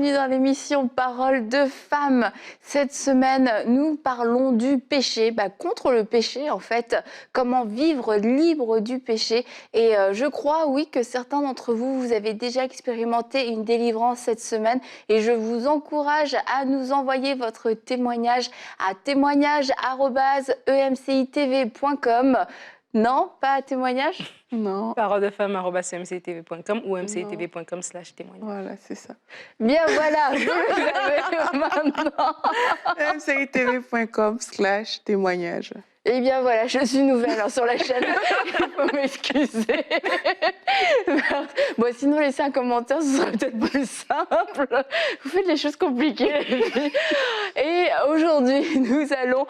bienvenue dans l'émission Parole de femmes. Cette semaine, nous parlons du péché, contre le péché en fait, comment vivre libre du péché. Et je crois, oui, que certains d'entre vous, vous avez déjà expérimenté une délivrance cette semaine et je vous encourage à nous envoyer votre témoignage à témoignage@emcitv.com. Non, pas un témoignage? Non. Paroledefemme@mcitv.com ou mcitv.com/témoignage. Voilà, c'est ça. Bien voilà, vous l'avez maintenant. mcitv.com/témoignage. Eh bien voilà, je suis nouvelle sur la chaîne, il faut m'excuser. Bon, sinon laissez un commentaire, ce sera peut-être plus simple. Vous faites les choses compliquées. Et aujourd'hui, nous allons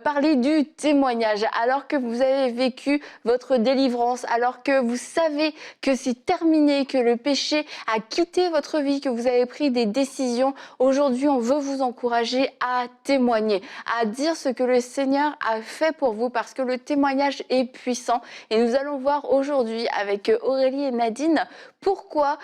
parler du témoignage. Alors que vous avez vécu votre délivrance, alors que vous savez que c'est terminé, que le péché a quitté votre vie, que vous avez pris des décisions, aujourd'hui, on veut vous encourager à témoigner, à dire ce que le Seigneur a fait pour vous, parce que le témoignage est puissant. Et nous allons voir aujourd'hui avec Aurélie et Nadine pourquoi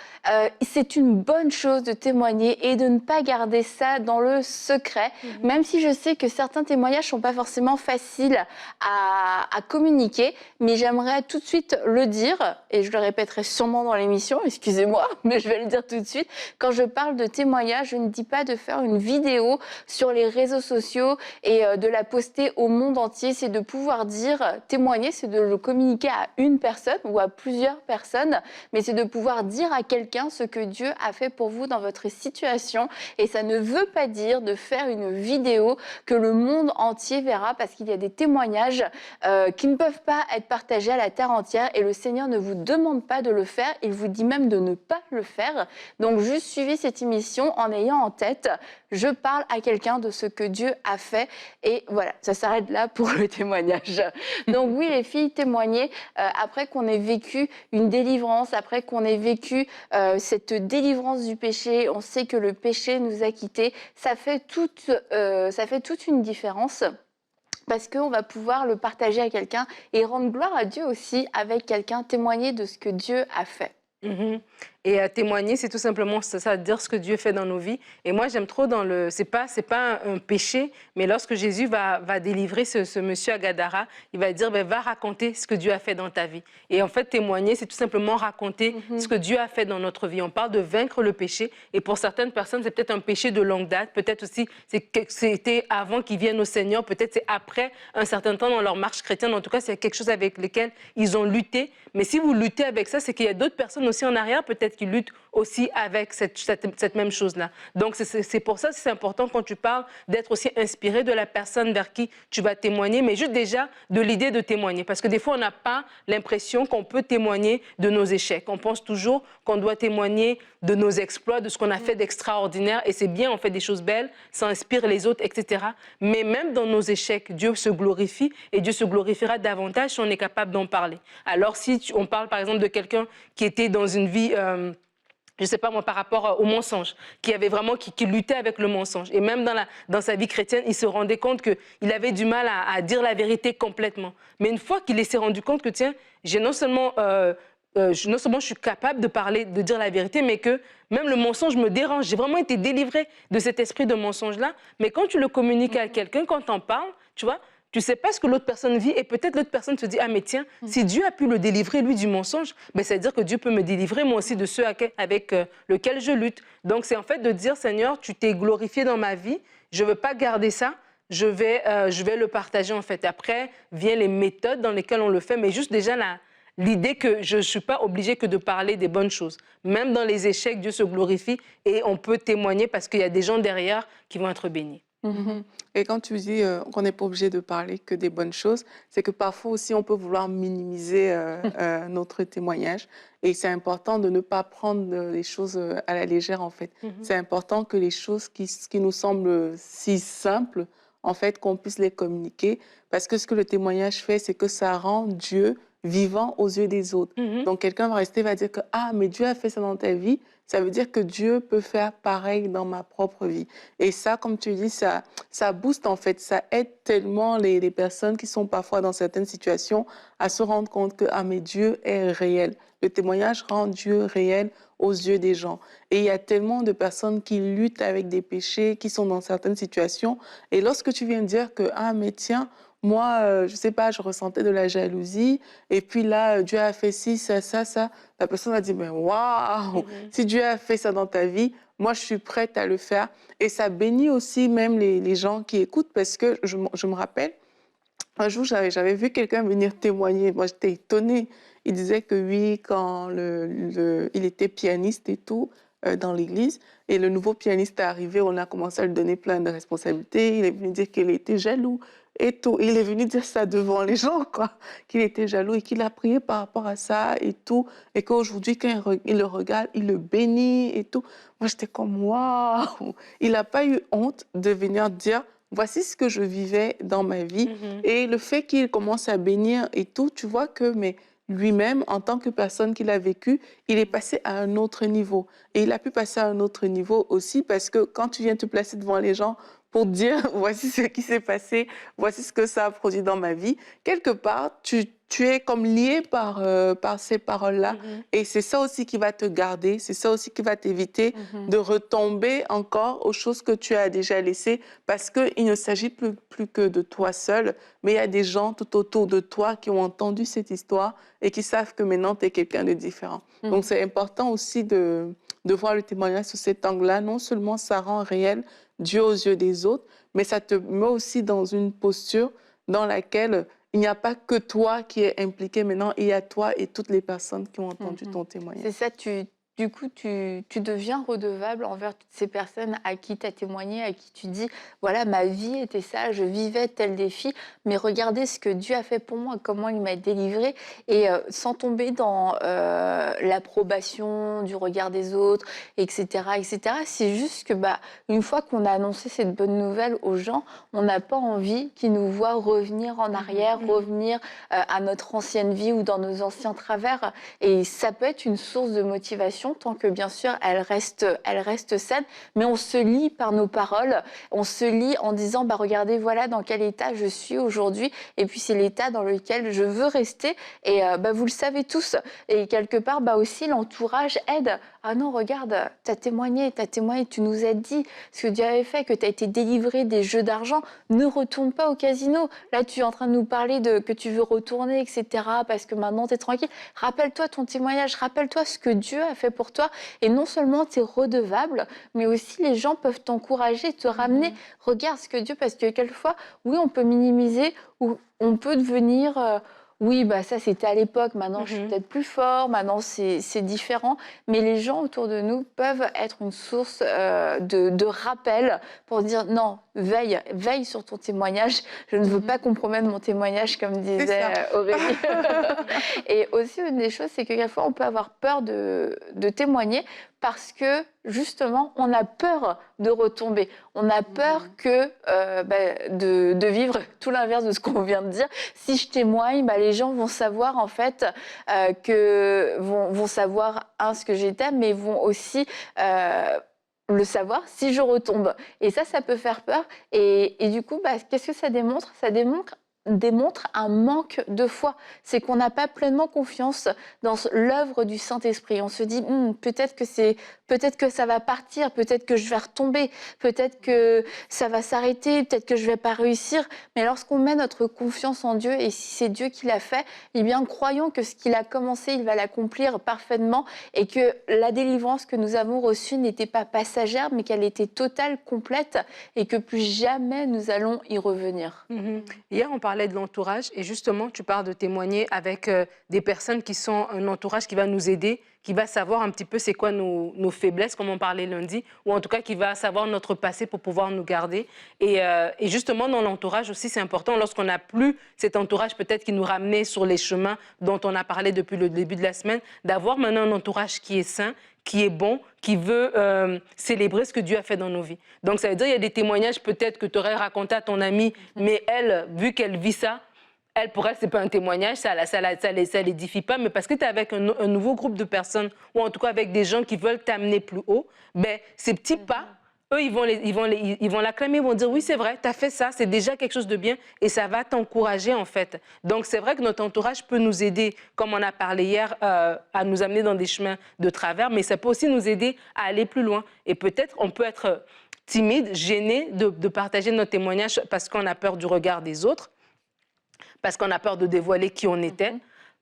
c'est une bonne chose de témoigner et de ne pas garder ça dans le secret, même si je sais que certains témoignages ne sont pas forcément faciles à communiquer, mais j'aimerais tout de suite le dire, et je le répéterai sûrement dans l'émission, excusez-moi, mais je vais le dire tout de suite. Quand je parle de témoignage, je ne dis pas de faire une vidéo sur les réseaux sociaux et de la poster au monde entier. C'est de pouvoir dire, témoigner, c'est de le communiquer à une personne ou à plusieurs personnes, mais c'est de pouvoir dire à quelqu'un ce que Dieu a fait pour vous dans votre situation. Et ça ne veut pas dire de faire une vidéo que le monde entier verra, parce qu'il y a des témoignages qui ne peuvent pas être partagés à la terre entière, et le Seigneur ne vous demande pas de le faire, il vous dit même de ne pas le faire. Donc juste suivez cette émission en ayant en tête, je parle à quelqu'un de ce que Dieu a fait, et voilà, ça s'arrête là pour le témoignage. Donc oui, les filles, témoignez après qu'on ait vécu une délivrance, après qu'on ait vécu cette délivrance du péché. On sait que le péché nous a quittés. Ça fait toute une différence, parce qu'on va pouvoir le partager à quelqu'un et rendre gloire à Dieu aussi avec quelqu'un, témoigner de ce que Dieu a fait. Et témoigner, c'est tout simplement ça, dire ce que Dieu fait dans nos vies. Et moi, j'aime trop dans le... C'est pas un péché, mais lorsque Jésus va délivrer ce monsieur à Gadara, il va dire, va raconter ce que Dieu a fait dans ta vie. Et en fait, témoigner, c'est tout simplement raconter ce que Dieu a fait dans notre vie. On parle de vaincre le péché. Et pour certaines personnes, c'est peut-être un péché de longue date. Peut-être aussi, c'était avant qu'ils viennent au Seigneur. Peut-être c'est après un certain temps dans leur marche chrétienne. En tout cas, c'est quelque chose avec lequel ils ont lutté. Mais si vous luttez avec ça, c'est qu'il y a d'autres personnes aussi en arrière, peut-être qui luttent aussi avec cette même chose-là. Donc, c'est pour ça que c'est important quand tu parles d'être aussi inspiré de la personne vers qui tu vas témoigner, mais juste déjà de l'idée de témoigner. Parce que des fois, on n'a pas l'impression qu'on peut témoigner de nos échecs. On pense toujours qu'on doit témoigner de nos exploits, de ce qu'on a fait d'extraordinaire. Et c'est bien, on fait des choses belles, ça inspire les autres, etc. Mais même dans nos échecs, Dieu se glorifie et Dieu se glorifiera davantage si on est capable d'en parler. Alors, si on parle par exemple de quelqu'un qui était dans une vie... je ne sais pas moi, par rapport au mensonge, qui luttait avec le mensonge. Et même dans sa vie chrétienne, il se rendait compte qu'il avait du mal à dire la vérité complètement. Mais une fois qu'il s'est rendu compte que, tiens, non seulement je suis capable de dire la vérité, mais que même le mensonge me dérange. J'ai vraiment été délivrée de cet esprit de mensonge-là. Mais quand tu le communiques à quelqu'un, quand tu en parles, tu vois, tu ne sais pas ce que l'autre personne vit, et peut-être l'autre personne se dit, ah mais tiens, si Dieu a pu le délivrer, lui, du mensonge, ben, ça veut dire que Dieu peut me délivrer, moi aussi, de ceux avec lesquels je lutte. Donc c'est en fait de dire, Seigneur, tu t'es glorifié dans ma vie, je ne veux pas garder ça, je vais le partager en fait. Après, viennent les méthodes dans lesquelles on le fait, mais juste déjà l'idée que je ne suis pas obligée que de parler des bonnes choses. Même dans les échecs, Dieu se glorifie et on peut témoigner parce qu'il y a des gens derrière qui vont être bénis. Et quand tu dis qu'on n'est pas obligé de parler que des bonnes choses, c'est que parfois aussi on peut vouloir minimiser notre témoignage. Et c'est important de ne pas prendre les choses à la légère en fait. C'est important que les choses qui nous semblent si simples, en fait, qu'on puisse les communiquer. Parce que ce que le témoignage fait, c'est que ça rend Dieu vivant aux yeux des autres. Donc, quelqu'un va rester, va dire que « Ah, mais Dieu a fait ça dans ta vie », ça veut dire que Dieu peut faire pareil dans ma propre vie. Et ça, comme tu dis, ça booste en fait, ça aide tellement les personnes qui sont parfois dans certaines situations à se rendre compte que « Ah, mais Dieu est réel ». Le témoignage rend Dieu réel aux yeux des gens. Et il y a tellement de personnes qui luttent avec des péchés, qui sont dans certaines situations. Et lorsque tu viens dire que « Ah, mais tiens, moi, je sais pas, je ressentais de la jalousie, et puis là, Dieu a fait ci, ça, ça. » La personne va dire, mais waouh, si Dieu a fait ça dans ta vie, moi, je suis prête à le faire. Et ça bénit aussi même les gens qui écoutent, parce que je me rappelle, un jour, j'avais vu quelqu'un venir témoigner. Moi, j'étais étonnée. Il disait que oui, quand il était pianiste et tout, dans l'église, et le nouveau pianiste est arrivé, on a commencé à lui donner plein de responsabilités. Il est venu dire qu'il était jaloux et tout. Il est venu dire ça devant les gens, quoi, qu'il était jaloux et qu'il a prié par rapport à ça et tout. Et qu'aujourd'hui, quand il le regarde, il le bénit et tout. Moi, j'étais comme, waouh! Il n'a pas eu honte de venir dire, voici ce que je vivais dans ma vie. Et le fait qu'il commence à bénir et tout, tu vois que mais lui-même, en tant que personne qui l'a vécu, il est passé à un autre niveau. Et il a pu passer à un autre niveau aussi parce que quand tu viens te placer devant les gens pour dire « voici ce qui s'est passé, voici ce que ça a produit dans ma vie », quelque part, tu es comme lié par ces paroles-là. Et c'est ça aussi qui va te garder, c'est ça aussi qui va t'éviter de retomber encore aux choses que tu as déjà laissées, parce qu'il ne s'agit plus que de toi seul, mais il y a des gens tout autour de toi qui ont entendu cette histoire et qui savent que maintenant, tu es quelqu'un de différent. Donc, c'est important aussi de voir le témoignage sous cet angle-là. Non seulement ça rend réel Dieu aux yeux des autres, mais ça te met aussi dans une posture dans laquelle il n'y a pas que toi qui es impliqué maintenant, il y a toi et toutes les personnes qui ont entendu ton témoignage. C'est ça, du coup, tu deviens redevable envers toutes ces personnes à qui tu as témoigné, à qui tu dis, voilà, ma vie était ça, je vivais tel défi, mais regardez ce que Dieu a fait pour moi, comment il m'a délivré, et sans tomber dans l'approbation du regard des autres, etc., etc. C'est juste que, une fois qu'on a annoncé cette bonne nouvelle aux gens, on n'a pas envie qu'ils nous voient revenir en arrière, revenir à notre ancienne vie ou dans nos anciens travers, et ça peut être une source de motivation tant que, bien sûr, elle reste saine, mais on se lie par nos paroles, on se lie en disant, regardez, voilà dans quel état je suis aujourd'hui, et puis c'est l'état dans lequel je veux rester, et vous le savez tous, et quelque part, aussi, l'entourage aide. Ah non, regarde, t'as témoigné, tu nous as dit ce que Dieu avait fait, que t'as été délivré des jeux d'argent, ne retourne pas au casino. Là, tu es en train de nous parler de que tu veux retourner, etc., parce que maintenant, t'es tranquille. Rappelle-toi ton témoignage, rappelle-toi ce que Dieu a fait pour toi, et non seulement t'es redevable, mais aussi les gens peuvent t'encourager, te ramener. Regarde ce que Dieu, parce que quelquefois, oui, on peut minimiser, ou on peut devenir... oui, ça c'était à l'époque, maintenant je suis peut-être plus fort, maintenant c'est différent, mais les gens autour de nous peuvent être une source de rappel pour dire non, veille sur ton témoignage, je ne veux pas compromettre mon témoignage comme disait Aurélie. Et aussi une des choses, c'est que quelquefois on peut avoir peur de témoigner parce que justement on a peur de retomber, on a peur de vivre tout l'inverse de ce qu'on vient de dire. Si je témoigne, les gens vont savoir en fait vont savoir ce que j'étais, mais vont aussi le savoir si je retombe. Et ça peut faire peur. Et du coup, qu'est-ce que ça démontre ? Ça démontre un manque de foi. C'est qu'on n'a pas pleinement confiance dans l'œuvre du Saint-Esprit. On se dit, peut-être que ça va partir, peut-être que je vais retomber, peut-être que ça va s'arrêter, peut-être que je ne vais pas réussir. Mais lorsqu'on met notre confiance en Dieu, et si c'est Dieu qui l'a fait, eh bien, croyons que ce qu'il a commencé, il va l'accomplir parfaitement, et que la délivrance que nous avons reçue n'était pas passagère, mais qu'elle était totale, complète, et que plus jamais nous allons y revenir. Hier, on parlait de l'entourage, et justement, tu parles de témoigner avec des personnes qui sont un entourage qui va nous aider, qui va savoir un petit peu c'est quoi nos faiblesses, comme on parlait lundi, ou en tout cas qui va savoir notre passé pour pouvoir nous garder. Et justement, dans l'entourage aussi, c'est important, lorsqu'on n'a plus cet entourage peut-être qui nous ramenait sur les chemins dont on a parlé depuis le début de la semaine, d'avoir maintenant un entourage qui est sain, qui est bon, qui veut célébrer ce que Dieu a fait dans nos vies. Donc ça veut dire qu'il y a des témoignages peut-être que tu aurais raconté à ton amie, mais elle, vu qu'elle vit ça, pour elle, c'est pas un témoignage, ça l'édifie pas, mais parce que tu es avec un nouveau groupe de personnes, ou en tout cas avec des gens qui veulent t'amener plus haut, ben, ces petits pas, eux, ils vont l'acclamer, ils vont dire oui, c'est vrai, tu as fait ça, c'est déjà quelque chose de bien et ça va t'encourager en fait. Donc c'est vrai que notre entourage peut nous aider, comme on a parlé hier, à nous amener dans des chemins de travers, mais ça peut aussi nous aider à aller plus loin. Et peut-être on peut être timide, gêné de partager notre témoignage parce qu'on a peur du regard des autres, parce qu'on a peur de dévoiler qui on était,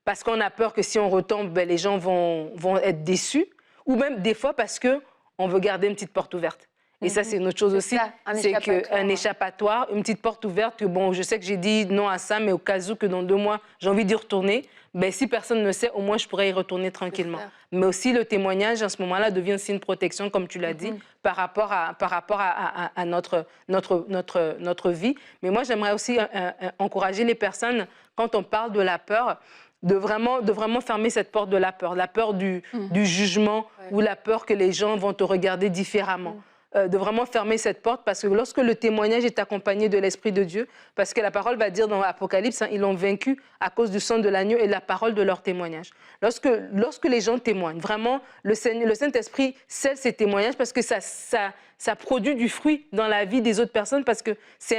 parce qu'on a peur que si on retombe, ben, les gens vont être déçus, ou même des fois parce qu'on veut garder une petite porte ouverte. Et ça, c'est une autre chose aussi. C'est qu'un échappatoire, une petite porte ouverte, que bon, je sais que j'ai dit non à ça, mais au cas où que dans 2 mois, j'ai envie d'y retourner, ben, si personne ne sait, au moins, je pourrais y retourner tranquillement. Mais aussi, le témoignage, à ce moment-là, devient aussi une protection, comme tu l'as dit, par rapport à notre vie. Mais moi, j'aimerais aussi encourager les personnes, quand on parle de la peur, de vraiment fermer cette porte de la peur du jugement ou la peur que les gens vont te regarder différemment. De vraiment fermer cette porte, parce que lorsque le témoignage est accompagné de l'Esprit de Dieu, parce que la parole va dire dans l'Apocalypse, ils l'ont vaincu à cause du sang de l'agneau et de la parole de leur témoignage. Lorsque les gens témoignent, vraiment, le Saint-Esprit scelle ces témoignages parce que ça produit du fruit dans la vie des autres personnes, parce que c'est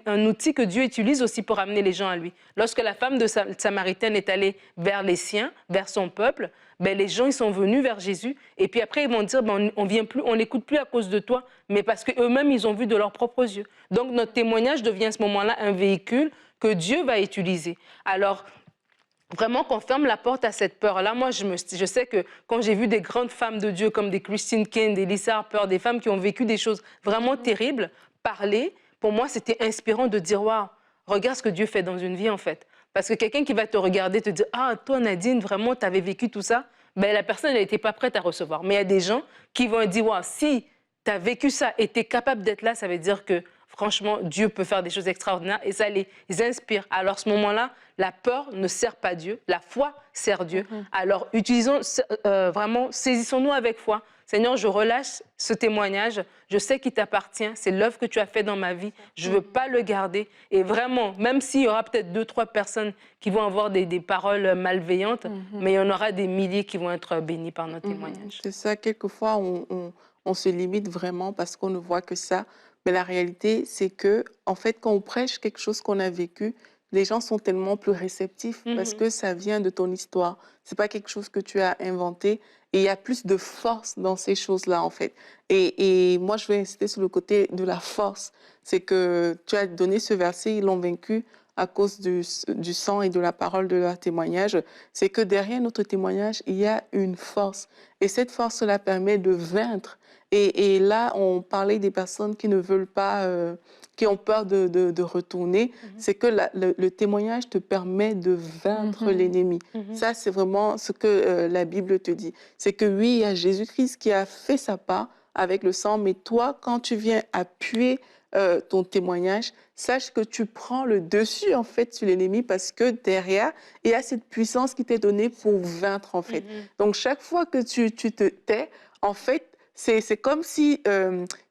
un outil que Dieu utilise aussi pour amener les gens à lui. Lorsque la femme de Samaritaine est allée vers les siens, vers son peuple, ben, les gens ils sont venus vers Jésus, et puis après ils vont dire ben, on vient plus, on l'écoute plus à cause de toi, mais parce qu'eux-mêmes ils ont vu de leurs propres yeux. Donc notre témoignage devient à ce moment-là un véhicule que Dieu va utiliser. Alors vraiment qu'on ferme la porte à cette peur-là. Moi, je sais que quand j'ai vu des grandes femmes de Dieu comme des Christine Caine, des Lisa Harper, des femmes qui ont vécu des choses vraiment terribles, parler, pour moi, c'était inspirant de dire « Waouh, regarde ce que Dieu fait dans une vie, en fait ». Parce que quelqu'un qui va te regarder, te dire « Ah, toi, Nadine, vraiment, tu avais vécu tout ça », ben, la personne, elle n'était pas prête à recevoir. Mais il y a des gens qui vont dire « Waouh, si tu as vécu ça et tu es capable d'être là, ça veut dire que franchement, Dieu peut faire des choses extraordinaires et ça les inspire. » Alors, à ce moment-là, la peur ne sert pas Dieu, la foi sert Dieu. Alors, vraiment, saisissons-nous avec foi. Seigneur, je relâche ce témoignage, je sais qu'il t'appartient, c'est l'œuvre que tu as faite dans ma vie, je ne veux pas le garder. Et vraiment, même s'il y aura peut-être 2-3 personnes qui vont avoir des paroles malveillantes, mais il y en aura des milliers qui vont être bénis par notre témoignage. C'est ça, quelquefois, on se limite vraiment parce qu'on ne voit que ça. Mais la réalité, c'est que, en fait, quand on prêche quelque chose qu'on a vécu, les gens sont tellement plus réceptifs parce que ça vient de ton histoire. C'est pas quelque chose que tu as inventé. Et il y a plus de force dans ces choses-là, en fait. Et moi, je vais insister sur le côté de la force. C'est que tu as donné ce verset, ils l'ont vaincu à cause du sang et de la parole de leur témoignage. C'est que derrière notre témoignage, il y a une force. Et cette force-là permet de vaincre. Et là, on parlait des personnes qui ne veulent pas, qui ont peur de retourner. C'est que le témoignage te permet de vaincre l'ennemi. Ça, c'est vraiment ce que la Bible te dit. C'est que oui, il y a Jésus-Christ qui a fait sa part avec le sang, mais toi, quand tu viens appuyer ton témoignage, sache que tu prends le dessus, en fait, sur l'ennemi parce que derrière, il y a cette puissance qui t'est donnée pour vaincre, en fait. Donc, chaque fois que tu te tais, en fait, c'est comme si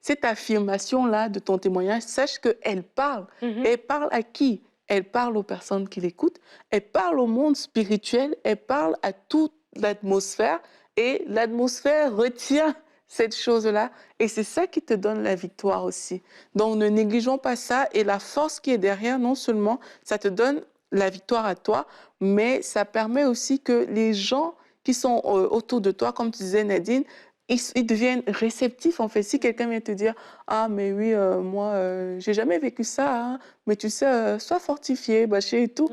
cette affirmation-là de ton témoignage, sache qu'elle parle. Elle parle à qui? Elle parle aux personnes qui l'écoutent, elle parle au monde spirituel, elle parle à toute l'atmosphère et l'atmosphère retient cette chose-là et c'est ça qui te donne la victoire aussi. Donc ne négligeons pas ça et la force qui est derrière, non seulement ça te donne la victoire à toi, mais ça permet aussi que les gens qui sont autour de toi, comme tu disais Nadine, ils deviennent réceptifs, en fait. Si quelqu'un vient te dire « Ah, mais oui, moi, j'ai jamais vécu ça, hein, mais tu sais, sois fortifié, bâché et tout. »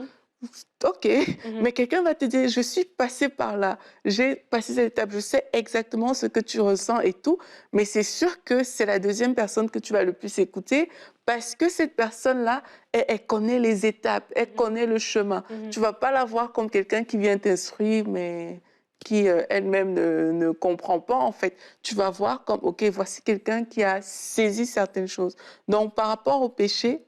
OK, mais quelqu'un va te dire « Je suis passé par là, j'ai passé cette étape, je sais exactement ce que tu ressens et tout. » Mais c'est sûr que c'est la deuxième personne que tu vas le plus écouter parce que cette personne-là, elle connaît les étapes, elle connaît le chemin. Tu vas pas la voir comme quelqu'un qui vient t'instruire, mais qui elle-même ne comprend pas, en fait. Tu vas voir comme, OK, voici quelqu'un qui a saisi certaines choses. Donc, par rapport au péché,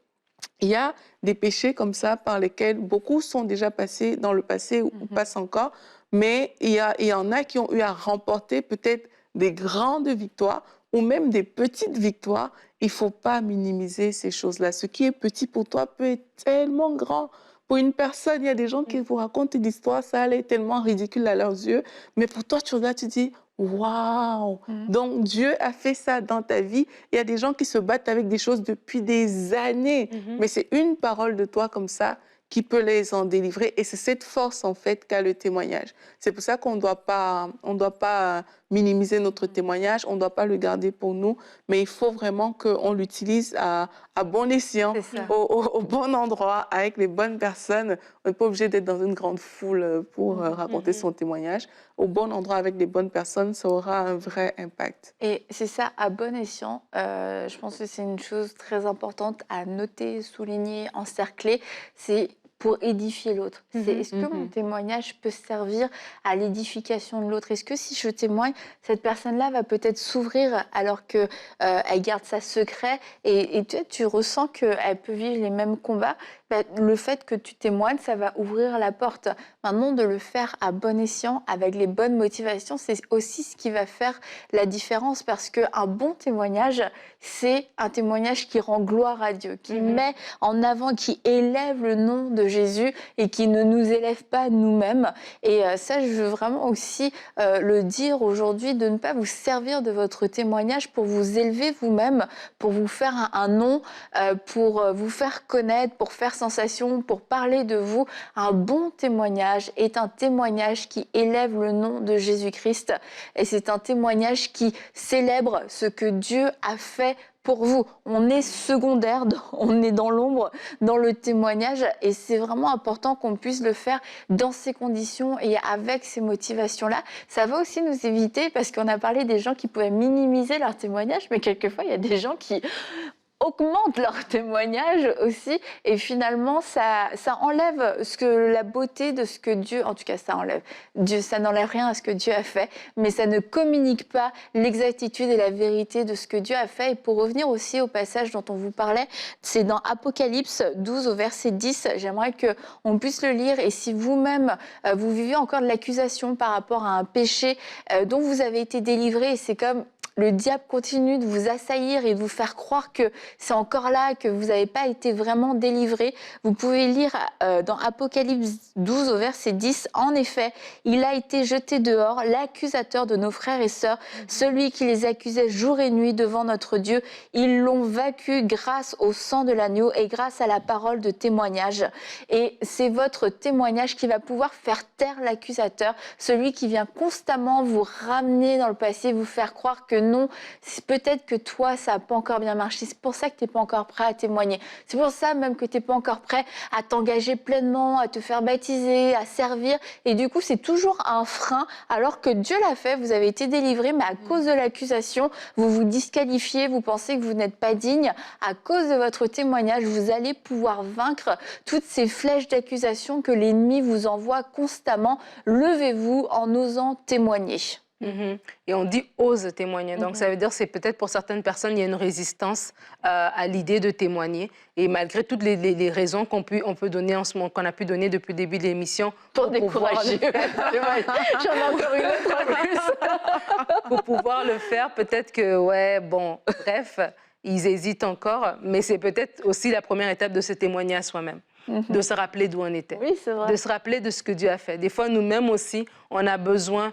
il y a des péchés comme ça par lesquels beaucoup sont déjà passés dans le passé ou passent encore, mais il y en a qui ont eu à remporter peut-être des grandes victoires ou même des petites victoires. Il ne faut pas minimiser ces choses-là. Ce qui est petit pour toi peut être tellement grand Pour une personne, il y a des gens qui vous racontent une histoire, ça a l'air tellement ridicule à leurs yeux, mais pour toi, tu regardes, tu dis, waouh! Donc, Dieu a fait ça dans ta vie. Il y a des gens qui se battent avec des choses depuis des années, mais c'est une parole de toi comme ça qui peut les en délivrer. Et c'est cette force, en fait, qu'a le témoignage. C'est pour ça qu'on on doit pas minimiser notre témoignage, on ne doit pas le garder pour nous, mais il faut vraiment qu'on l'utilise à bon escient, au bon endroit, avec les bonnes personnes. On n'est pas obligé d'être dans une grande foule pour raconter son témoignage. Au bon endroit, avec les bonnes personnes, ça aura un vrai impact. Et c'est ça, à bon escient. Je pense que c'est une chose très importante à noter, souligner, encercler. C'est pour édifier l'autre. Est-ce que mon témoignage peut servir à l'édification de l'autre? Est-ce que si je témoigne, cette personne-là va peut-être s'ouvrir alors qu'elle garde ça secret et tu ressens qu'elle peut vivre les mêmes combats? Le fait que tu témoignes, ça va ouvrir la porte. Maintenant, de le faire à bon escient, avec les bonnes motivations, c'est aussi ce qui va faire la différence, parce qu'un bon témoignage, c'est un témoignage qui rend gloire à Dieu, qui met en avant, qui élève le nom de Jésus et qui ne nous élève pas nous-mêmes. Et ça, je veux vraiment aussi le dire aujourd'hui, de ne pas vous servir de votre témoignage pour vous élever vous-même, pour vous faire un nom, pour vous faire connaître, pour faire sensation, pour parler de vous. Un bon témoignage est un témoignage qui élève le nom de Jésus-Christ, et c'est un témoignage qui célèbre ce que Dieu a fait pour vous. On est secondaire, on est dans l'ombre, dans le témoignage, et c'est vraiment important qu'on puisse le faire dans ces conditions et avec ces motivations-là. Ça va aussi nous éviter, parce qu'on a parlé des gens qui pouvaient minimiser leur témoignage, mais quelquefois, il y a des gens qui augmentent leur témoignage aussi, et finalement ça enlève la beauté de ce que Dieu, en tout cas ça enlève Dieu, ça n'enlève rien à ce que Dieu a fait, mais ça ne communique pas l'exactitude et la vérité de ce que Dieu a fait. Et pour revenir aussi au passage dont on vous parlait, c'est dans Apocalypse 12 au verset 10, j'aimerais qu'on puisse le lire, et si vous-même vous vivez encore de l'accusation par rapport à un péché dont vous avez été délivré, et c'est comme le diable continue de vous assaillir et de vous faire croire que c'est encore là, que vous n'avez pas été vraiment délivré. Vous pouvez lire dans Apocalypse 12 au verset 10, « En effet, il a été jeté dehors, l'accusateur de nos frères et sœurs, celui qui les accusait jour et nuit devant notre Dieu. Ils l'ont vaincu grâce au sang de l'agneau et grâce à la parole de témoignage. » Et c'est votre témoignage qui va pouvoir faire taire l'accusateur, celui qui vient constamment vous ramener dans le passé, vous faire croire que non, peut-être que toi, ça n'a pas encore bien marché. C'est pour ça que tu n'es pas encore prêt à témoigner. C'est pour ça même que tu n'es pas encore prêt à t'engager pleinement, à te faire baptiser, à servir. Et du coup, c'est toujours un frein, alors que Dieu l'a fait, vous avez été délivré, mais à cause de l'accusation, vous vous disqualifiez, vous pensez que vous n'êtes pas digne. À cause de votre témoignage, vous allez pouvoir vaincre toutes ces flèches d'accusation que l'ennemi vous envoie constamment. Levez-vous en osant témoigner. Et on dit « ose témoigner ». Donc, ça veut dire, c'est peut-être pour certaines personnes, il y a une résistance à l'idée de témoigner. Et malgré toutes les raisons qu'on peut donner en ce moment, qu'on a pu donner depuis le début de l'émission. Pour décourager. J'en ai encore une autre en plus. Pour pouvoir le faire, peut-être que, ouais, bon, bref, ils hésitent encore. Mais c'est peut-être aussi la première étape de se témoigner à soi-même. De se rappeler d'où on était. Oui, c'est vrai. De se rappeler de ce que Dieu a fait. Des fois, nous-mêmes aussi, on a besoin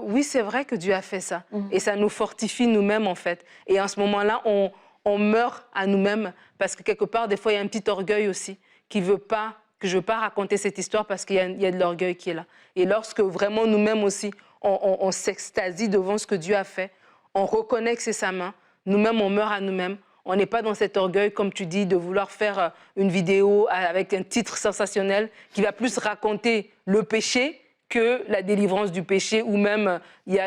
oui, c'est vrai que Dieu a fait ça. Et ça nous fortifie nous-mêmes, en fait. Et en ce moment-là, on meurt à nous-mêmes, parce que quelque part, des fois, il y a un petit orgueil aussi qui veut pas, que je ne veux pas raconter cette histoire parce qu'il y a de l'orgueil qui est là. Et lorsque vraiment nous-mêmes aussi, on s'extasie devant ce que Dieu a fait, on reconnaît que c'est sa main, nous-mêmes, on meurt à nous-mêmes. On n'est pas dans cet orgueil, comme tu dis, de vouloir faire une vidéo avec un titre sensationnel qui va plus raconter le péché que la délivrance du péché, ou même il y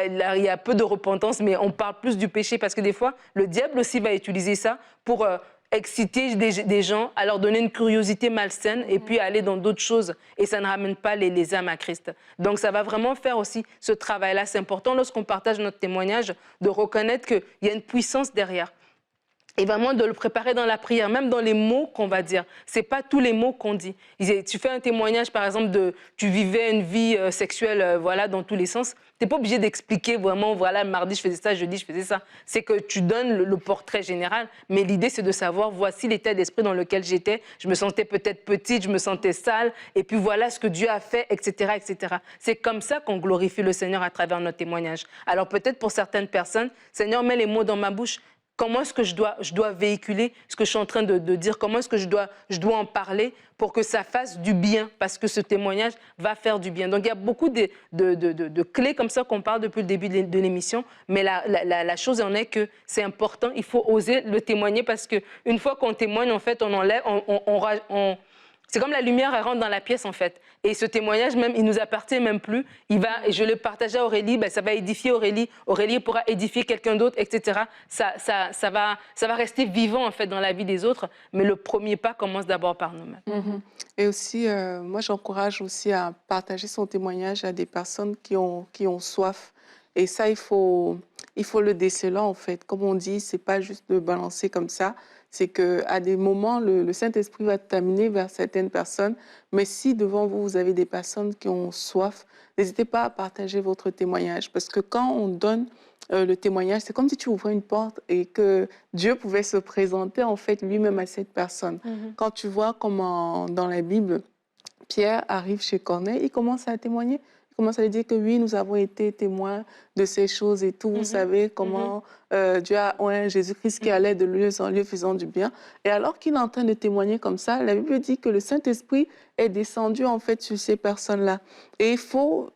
a peu de repentance, mais on parle plus du péché, parce que des fois, le diable aussi va utiliser ça pour exciter des gens, à leur donner une curiosité malsaine, et puis aller dans d'autres choses, et ça ne ramène pas les âmes à Christ. Donc ça va vraiment faire aussi ce travail-là. C'est important, lorsqu'on partage notre témoignage, de reconnaître qu'il y a une puissance derrière. Et vraiment de le préparer dans la prière, même dans les mots qu'on va dire. C'est pas tous les mots qu'on dit. Tu fais un témoignage, par exemple, tu vivais une vie sexuelle, voilà, dans tous les sens. T'es pas obligé d'expliquer vraiment, voilà, mardi je faisais ça, jeudi je faisais ça. C'est que tu donnes le portrait général, mais l'idée c'est de savoir, voici l'état d'esprit dans lequel j'étais. Je me sentais peut-être petite, je me sentais sale, et puis voilà ce que Dieu a fait, etc., etc. C'est comme ça qu'on glorifie le Seigneur à travers notre témoignage. Alors peut-être pour certaines personnes, Seigneur, mets les mots dans ma bouche. Comment est-ce que je dois véhiculer ce que je suis en train de dire? Comment est-ce que je dois en parler pour que ça fasse du bien? Parce que ce témoignage va faire du bien. Donc, il y a beaucoup de clés comme ça qu'on parle depuis le début de l'émission. Mais la chose en est que c'est important. Il faut oser le témoigner parce qu'une fois qu'on témoigne, en fait, on enlève, c'est comme la lumière, elle rentre dans la pièce, en fait. Et ce témoignage, même, il nous appartient même plus. Et je le partage à Aurélie, ça va édifier Aurélie. Aurélie pourra édifier quelqu'un d'autre, etc. Ça va rester vivant, en fait, dans la vie des autres. Mais le premier pas commence d'abord par nous-mêmes. Et aussi, moi, j'encourage aussi à partager son témoignage à des personnes qui ont soif. Et ça, il faut le déceler, en fait. Comme on dit, c'est pas juste de balancer comme ça. C'est qu'à des moments, le Saint-Esprit va t'amener vers certaines personnes. Mais si devant vous, vous avez des personnes qui ont soif, n'hésitez pas à partager votre témoignage. Parce que quand on donne le témoignage, c'est comme si tu ouvrais une porte et que Dieu pouvait se présenter en fait lui-même à cette personne. Quand tu vois comment dans la Bible, Pierre arrive chez Corneille, il commence à témoigner. Il commence à lui dire que oui, nous avons été témoins de ces choses et tout. Vous savez comment Dieu a oint Jésus-Christ qui allait de lieu en lieu faisant du bien. Et alors qu'il est en train de témoigner comme ça, la Bible dit que le Saint-Esprit est descendu en fait sur ces personnes-là. Et il faut,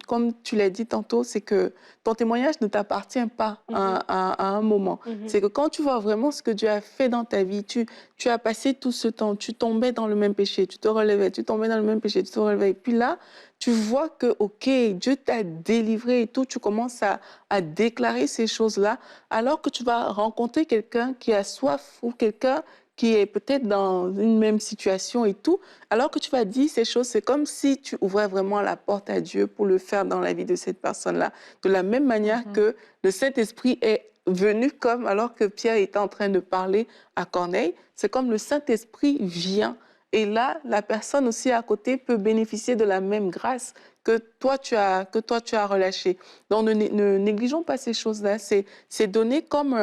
comme tu l'as dit tantôt, c'est que ton témoignage ne t'appartient pas à un moment. C'est que quand tu vois vraiment ce que Dieu a fait dans ta vie, tu as passé tout ce temps, tu tombais dans le même péché, tu te relevais, tu tombais dans le même péché, tu te relevais. Et puis là, tu vois que, OK, Dieu t'a délivré et tout, tu commences à déclarer ces choses-là, alors que tu vas rencontrer quelqu'un qui a soif ou quelqu'un qui est peut-être dans une même situation et tout, alors que tu vas dire ces choses, c'est comme si tu ouvrais vraiment la porte à Dieu pour le faire dans la vie de cette personne-là. De la même manière que le Saint-Esprit est venu comme, alors que Pierre était en train de parler à Corneille, c'est comme le Saint-Esprit vient. Et là, la personne aussi à côté peut bénéficier de la même grâce que toi, tu as relâchée. Donc, ne négligeons pas ces choses-là. C'est donner comme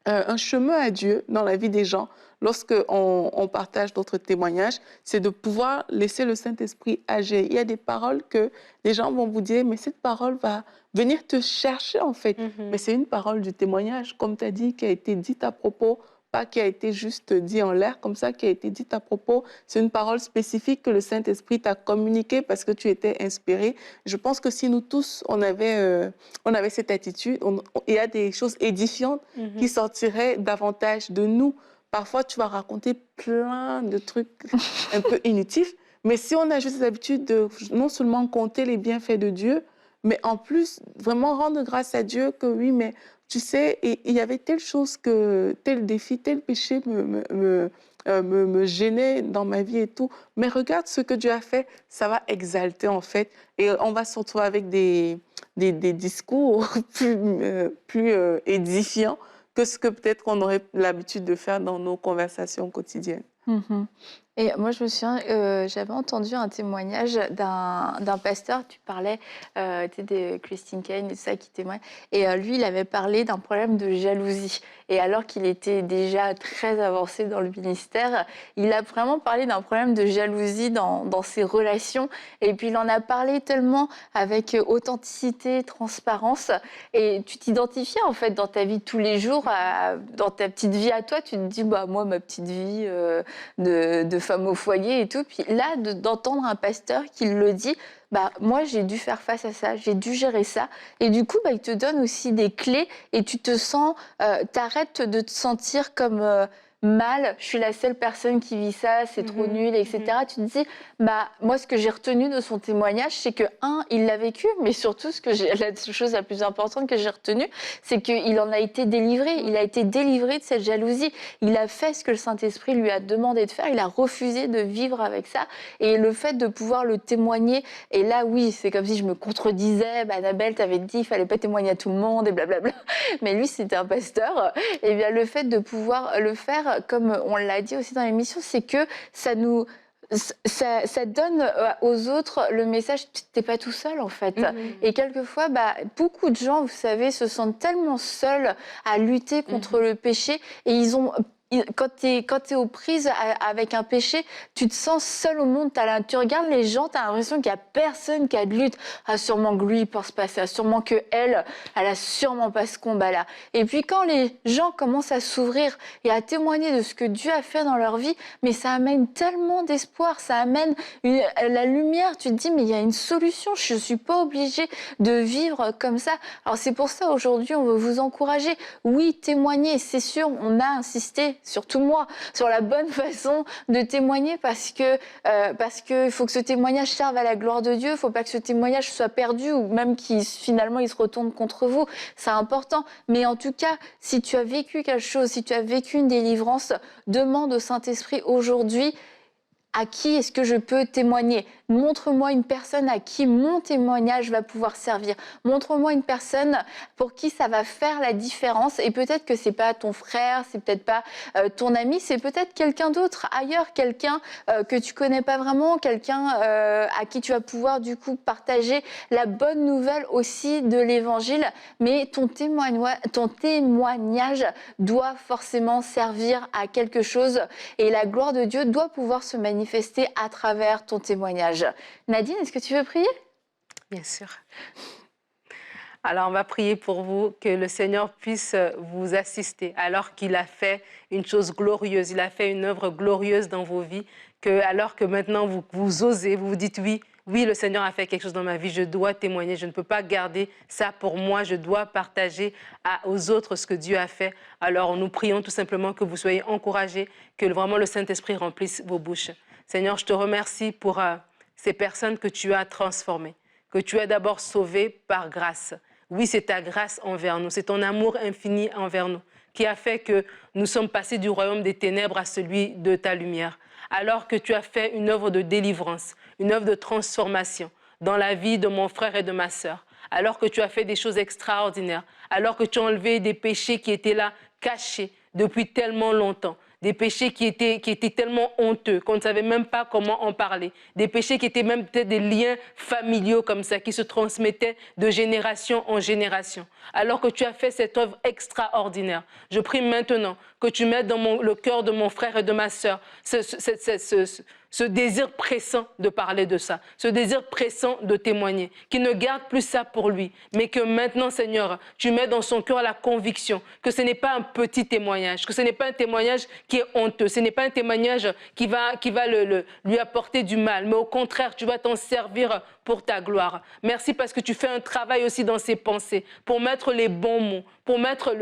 un chemin à Dieu dans la vie des gens. Lorsqu'on partage notre témoignage, c'est de pouvoir laisser le Saint-Esprit agir. Il y a des paroles que les gens vont vous dire, mais cette parole va venir te chercher, en fait. Mais c'est une parole du témoignage, comme tu as dit, qui a été dite à propos, pas qui a été juste dit en l'air, comme ça, qui a été dite à propos. C'est une parole spécifique que le Saint-Esprit t'a communiquée parce que tu étais inspiré. Je pense que si nous tous, on avait cette attitude, il y a des choses édifiantes qui sortiraient davantage de nous. Parfois, tu vas raconter plein de trucs un peu inutiles, mais si on a juste l'habitude de non seulement compter les bienfaits de Dieu, mais en plus, vraiment rendre grâce à Dieu que oui, mais tu sais, il y avait telle chose, tel défi, tel péché me gênait dans ma vie et tout. Mais regarde ce que Dieu a fait, ça va exalter en fait. Et on va se retrouver avec des discours plus édifiants que ce que peut-être on aurait l'habitude de faire dans nos conversations quotidiennes. Et moi, je me souviens, j'avais entendu un témoignage d'un pasteur. Tu parlais de Christine Kane et ça qui témoigne. Et lui, il avait parlé d'un problème de jalousie. Et alors qu'il était déjà très avancé dans le ministère, il a vraiment parlé d'un problème de jalousie dans ses relations. Et puis, il en a parlé tellement avec authenticité, transparence. Et tu t'identifiais, en fait, dans ta vie de tous les jours, dans ta petite vie à toi. Tu te dis, bah, moi, ma petite vie de femme au foyer et tout. Puis là, d'entendre un pasteur qui le dit, bah, moi, j'ai dû faire face à ça, j'ai dû gérer ça. Et du coup, bah, il te donne aussi des clés et tu te sens, t'arrêtes de te sentir comme mal, je suis la seule personne qui vit ça, c'est trop nul, etc. Tu te dis, bah, moi, ce que j'ai retenu de son témoignage, c'est que, il l'a vécu, mais surtout, la chose la plus importante que j'ai retenue, c'est qu'il en a été délivré. Il a été délivré de cette jalousie. Il a fait ce que le Saint-Esprit lui a demandé de faire. Il a refusé de vivre avec ça. Et le fait de pouvoir le témoigner, et là, oui, c'est comme si je me contredisais, bah, Annabelle, t'avais dit, il fallait pas témoigner à tout le monde, et blablabla. Mais lui, c'était un pasteur. Et bien, le fait de pouvoir le faire, comme on l'a dit aussi dans l'émission, c'est que ça donne aux autres le message, t'es pas tout seul en fait. Et quelquefois, bah, beaucoup de gens, vous savez, se sentent tellement seuls à lutter contre le péché et quand tu es aux prises avec un péché, tu te sens seul au monde. Tu regardes les gens, tu as l'impression qu'il n'y a personne qui a de lutte. Ah, sûrement que lui, il pense pas ça. Sûrement qu'elle a sûrement pas ce combat-là. Et puis quand les gens commencent à s'ouvrir et à témoigner de ce que Dieu a fait dans leur vie, mais ça amène tellement d'espoir, ça amène la lumière. Tu te dis, mais il y a une solution. Je ne suis pas obligée de vivre comme ça. Alors c'est pour ça, aujourd'hui, on veut vous encourager. Oui, témoigner, c'est sûr, on a insisté, surtout moi, sur la bonne façon de témoigner parce que il faut que ce témoignage serve à la gloire de Dieu. Il ne faut pas que ce témoignage soit perdu ou même finalement il se retourne contre vous. C'est important. Mais en tout cas, si tu as vécu quelque chose, si tu as vécu une délivrance, demande au Saint-Esprit aujourd'hui, à qui est-ce que je peux témoigner? Montre-moi une personne à qui mon témoignage va pouvoir servir. Montre-moi une personne pour qui ça va faire la différence. Et peut-être que c'est pas ton frère, c'est peut-être pas ton ami, c'est peut-être quelqu'un d'autre ailleurs, quelqu'un que tu connais pas vraiment, quelqu'un à qui tu vas pouvoir du coup partager la bonne nouvelle aussi de l'Évangile. Mais ton témoignage doit forcément servir à quelque chose et la gloire de Dieu doit pouvoir se manifester à travers ton témoignage. Nadine, est-ce que tu veux prier? Bien sûr. Alors, on va prier pour vous, que le Seigneur puisse vous assister alors qu'il a fait une chose glorieuse, il a fait une œuvre glorieuse dans vos vies, alors que maintenant vous osez, vous vous dites oui, le Seigneur a fait quelque chose dans ma vie, je dois témoigner, je ne peux pas garder ça pour moi, je dois partager aux autres ce que Dieu a fait. Alors, nous prions tout simplement que vous soyez encouragés, que vraiment le Saint-Esprit remplisse vos bouches. Seigneur, je te remercie pour ces personnes que tu as transformées, que tu as d'abord sauvées par grâce. Oui, c'est ta grâce envers nous, c'est ton amour infini envers nous qui a fait que nous sommes passés du royaume des ténèbres à celui de ta lumière. Alors que tu as fait une œuvre de délivrance, une œuvre de transformation dans la vie de mon frère et de ma sœur. Alors que tu as fait des choses extraordinaires, alors que tu as enlevé des péchés qui étaient là, cachés depuis tellement longtemps. Des péchés qui étaient tellement honteux qu'on ne savait même pas comment en parler. Des péchés qui étaient même peut-être des liens familiaux comme ça, qui se transmettaient de génération en génération. Alors que tu as fait cette œuvre extraordinaire, je prie maintenant que tu mettes dans le cœur de mon frère et de ma sœur ce désir pressant de parler de ça, ce désir pressant de témoigner, qu'il ne garde plus ça pour lui, mais que maintenant, Seigneur, tu mets dans son cœur la conviction que ce n'est pas un petit témoignage, que ce n'est pas un témoignage qui est honteux, ce n'est pas un témoignage qui va lui apporter du mal, mais au contraire, tu vas t'en servir pour ta gloire. Merci parce que tu fais un travail aussi dans ses pensées, pour mettre les bons mots, pour mettre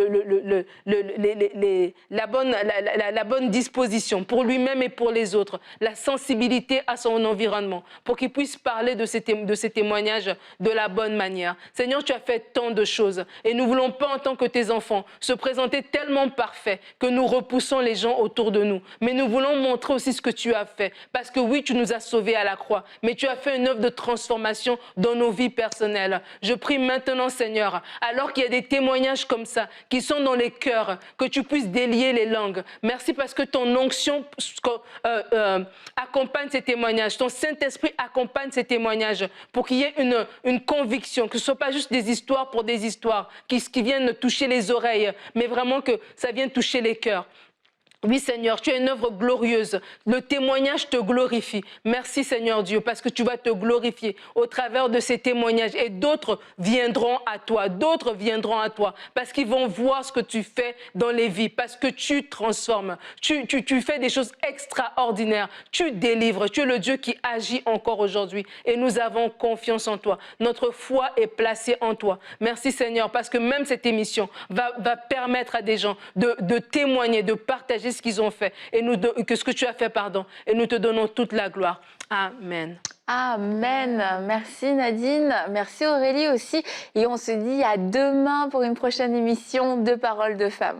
la bonne disposition pour lui-même et pour les autres, la sensibilité à son environnement, pour qu'il puisse parler de ces témoignages de la bonne manière. Seigneur, tu as fait tant de choses et nous ne voulons pas, en tant que tes enfants, se présenter tellement parfaits que nous repoussons les gens autour de nous. Mais nous voulons montrer aussi ce que tu as fait, parce que oui, tu nous as sauvés à la croix, mais tu as fait une œuvre de transformation dans nos vies personnelles. Je prie maintenant, Seigneur, alors qu'il y a des témoignages comme ça, qui sont dans les cœurs, que tu puisses délier les langues. Merci parce que ton onction accompagne ces témoignages, ton Saint-Esprit accompagne ces témoignages pour qu'il y ait une conviction, que ce ne soit pas juste des histoires pour des histoires qui viennent toucher les oreilles, mais vraiment que ça vienne toucher les cœurs. Oui, Seigneur, tu as une œuvre glorieuse. Le témoignage te glorifie. Merci, Seigneur Dieu, parce que tu vas te glorifier au travers de ces témoignages. Et d'autres viendront à toi, parce qu'ils vont voir ce que tu fais dans les vies, parce que tu transformes. Tu fais des choses extraordinaires. Tu délivres. Tu es le Dieu qui agit encore aujourd'hui. Et nous avons confiance en toi. Notre foi est placée en toi. Merci, Seigneur, parce que même cette émission va permettre à des gens de témoigner, de partager ce qu'ils ont fait, que ce que tu as fait, pardon, et nous te donnons toute la gloire. Amen. Amen. Merci Nadine, merci Aurélie aussi. Et on se dit à demain pour une prochaine émission de Paroles de Femmes.